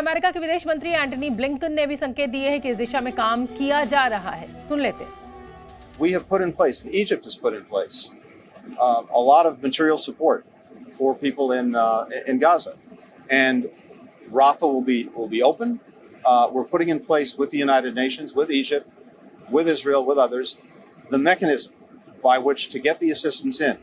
America के विदेश मंत्री एंटनी ब्लिंकन ने भी संकेत दिए हैं कि इस दिशा में काम किया जा रहा है। सुन लेते हैं। We have put in place, Egypt has put in place a lot of material support for people in Gaza, and Rafah will be open. We're putting in place with the United Nations, with Egypt, with Israel, with others, the mechanism by which to get the assistance in.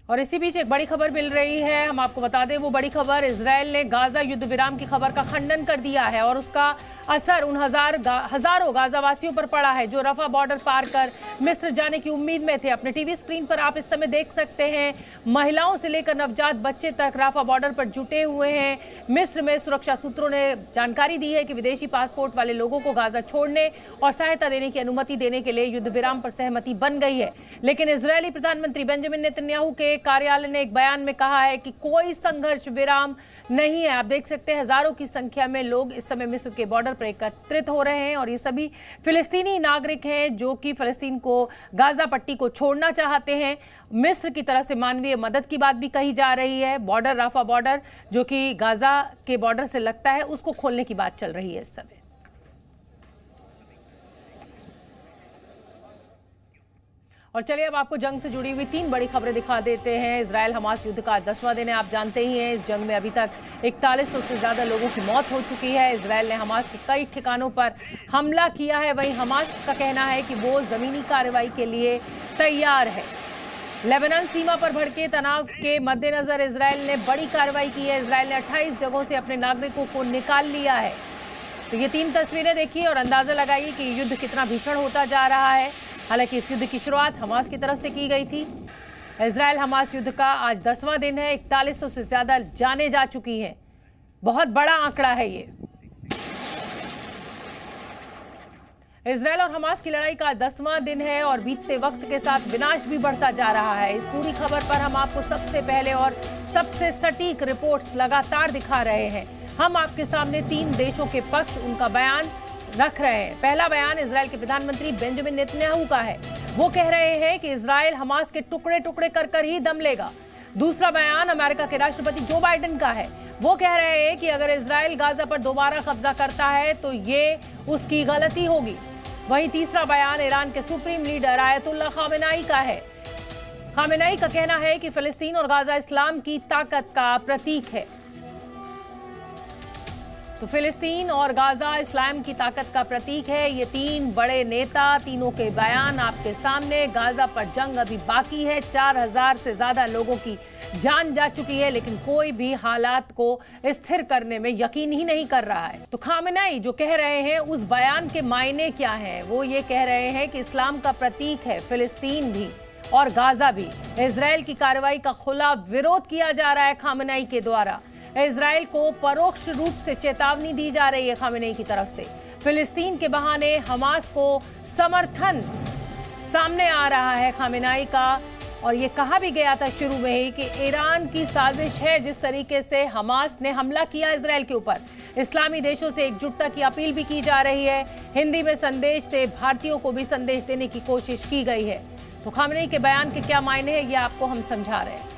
और इसी बीच एक बड़ी खबर मिल रही है, हम आपको बता दें वो बड़ी खबर, इजरायल ने गाजा युद्ध विराम की खबर का खंडन कर दिया है और उसका असर उन हजारों गाजावासियों पर पड़ा है जो रफा बॉर्डर पार कर मिस्र जाने की उम्मीद में थे। अपने टीवी स्क्रीन पर आप इस समय देख सकते हैं, महिलाओं से लेकर नवजात बच्चे तक रफा बॉर्डर पर जुटे हुए हैं। मिस्र में सुरक्षा सूत्रों ने जानकारी दी है कि विदेशी पासपोर्ट वाले लोगों को गाजा छोड़ने और सहायता देने की अनुमति देने के लिए युद्ध विराम पर सहमति बन गई है। लेकिन इजरायली प्रधानमंत्री बेंजामिन नेतन्याहू के कार्यालय ने एक बयान में कहा है कि कोई संघर्ष विराम नहीं है। आप देख सकते हैं हजारों की संख्या में लोग इस समय मिस्र के बॉर्डर पर एकत्रित हो रहे हैं और ये सभी फिलिस्तीनी नागरिक हैं जो कि फिलिस्तीन को गाजा पट्टी को छोड़ना चाहते हैं। मिस्र की तरफ से मानवीय मदद की बात भी कही जा रही है। बॉर्डर राफा बॉर्डर जो कि गाजा के बॉर्डर से लगता है उसको खोलने की बात चल रही है इस समय। और चलिए अब आपको जंग से जुड़ी हुई 3 बड़ी खबरें दिखा देते हैं। इजरायल हमास युद्ध का 10वां दिन है, आप जानते ही हैं। इस जंग में अभी तक 4100 से ज्यादा लोगों की मौत हो चुकी है। इजरायल ने हमास के कई ठिकानों पर हमला किया है। वहीं हमास का कहना है कि वो जमीनी कार्रवाई के लिए तैयार है। लेबनान सीमा पर भड़के तनाव के मद्देनजर इजरायल ने बड़ी कार्रवाई की है। इजरायल ने 28 जगहों से अपने नागरिकों को निकाल लिया है। तो ये 3 तस्वीरें देखिए और अंदाजा लगाइए कि युद्ध कितना भीषण होता जा रहा है। हालांकि इस युद्ध की शुरुआत हमास की तरफ से की गई थी। इजरायल हमास युद्ध का आज 10वां दिन है। 4100 से ज्यादा जानें जा चुकी हैं। बहुत बड़ा आंकड़ा है ये। इजरायल और हमास की लड़ाई का 10वां दिन है और बीतते वक्त के साथ विनाश भी बढ़ता जा रहा है। इस पूरी खबर पर हम आपको सबसे पहले और सबसे सटीक रिपोर्ट्स लगातार दिखा रहे हैं। हम आपके सामने 3 देशों के पक्ष, उनका बयान रख रहे हैं। पहला बयान इजरायल के प्रधानमंत्री बेंजामिन नेतन्याहू का है। वो कह रहे हैं कि इजरायल हमास के टुकड़े टुकड़े कर कर ही दम लेगा। दूसरा बयान अमेरिका के राष्ट्रपति जो बाइडेन का है। वो कह रहे हैं कि अगर इजरायल गाजा पर दोबारा कब्जा करता है तो ये उसकी गलती होगी। वहीं तीसरा बयान ईरान के सुप्रीम लीडर आयतुल्लाह खामेनेई का है। खामेनेई का कहना है कि फिलिस्तीन और गाजा इस्लाम की ताकत का प्रतीक है। तो फिलिस्तीन और गाजा इस्लाम की ताकत का प्रतीक है। ये 3 बड़े नेता, तीनों के बयान आपके सामने। गाजा पर जंग अभी बाकी है। 4000 से ज्यादा लोगों की जान जा चुकी है, लेकिन कोई भी हालात को स्थिर करने में यकीन ही नहीं कर रहा है। तो खामेनेई जो कह रहे हैं उस बयान के मायने क्या हैं? वो ये कह रहे हैं कि इस्लाम का प्रतीक है फिलिस्तीन भी और गाजा भी। इजरायल की कार्रवाई का खुला विरोध किया जा रहा है खामेनेई के द्वारा। इजरायल को परोक्ष रूप से चेतावनी दी जा रही है खामेनेई की तरफ से। फिलिस्तीन के बहाने हमास को समर्थन सामने आ रहा है खामेनेई का। और ये कहा भी गया था शुरू में ही कि ईरान की साजिश है जिस तरीके से हमास ने हमला किया इजरायल के ऊपर। इस्लामी देशों से एकजुटता की अपील भी की जा रही है। हिंदी में संदेश से भारतीयों को भी संदेश देने की कोशिश की गई है। तो खामेनेई के बयान के क्या मायने हैं ये आपको हम समझा रहे हैं।